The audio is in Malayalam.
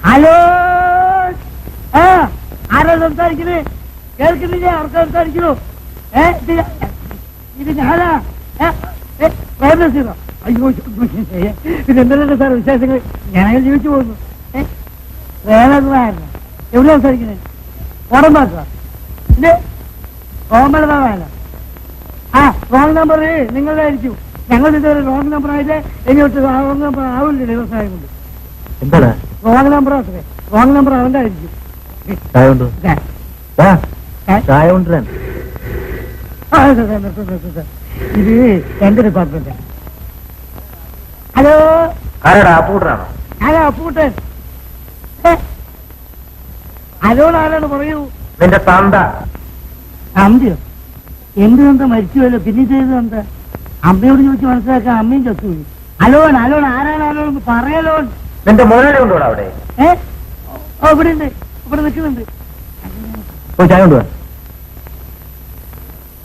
ഹലോ, ആ ആരാ സംസാരിക്കുന്നത്? കേൾക്കുന്നില്ലേ? ആർക്കാ സംസാരിക്കുന്നു? ഇത് ഞാനാ. പ്രേമനസീറോ? അയ്യോ, പിന്നെ എന്തെല്ലാം സാർ വിശേഷങ്ങൾ? ഞാനങ്ങനെ ജീവിച്ചു പോകുന്നു. പ്രേമകുമാരനോ? എവിടെ സംസാരിക്കുന്നത്? ഓടമ്പാക്കുക ഇത് കോമലതാണോ? ആ, റോങ് നമ്പർ നിങ്ങളുടെ ആയിരിക്കും. ഞങ്ങൾ ഇതുവരെ റോങ് നമ്പർ ആയിട്ട് ഇങ്ങോട്ട് റോങ് നമ്പർ ആവില്ല. ദിവസമായി കൊണ്ട് എന്താണ് wrong number Aake? Wrong number അവന്റെ ആയിരിക്കും. ഇത് എന്റെ ഡിപ്പാർട്ട്മെന്റ്. ഹലോ, അപ്പൂട്ടനാണോ? ഹലോ അപ്പൂട്ടൻ. ഹലോട് ആരാണ് പറയൂ? നിന്റെ തന്ത. അമ്മയോ? എന്ത് തന്ത? മരിച്ചുവല്ലോ. പിന്നെ ചെയ്ത് തന്ത? അമ്മയോട് ചോദിച്ച് മനസ്സിലാക്കാൻ അമ്മയും ചത്തുപോയി. അലോൺ അലോൺ ആരാണ് അലോൺ? പറയലോ. നിന്റെ മുതലാളി കൊണ്ടുപോടാ അവിടെ. ഇവിടെ ഉണ്ട്, ഇവിടെ നിൽക്കുന്നുണ്ട്. ചായ കൊണ്ടുപോവാ.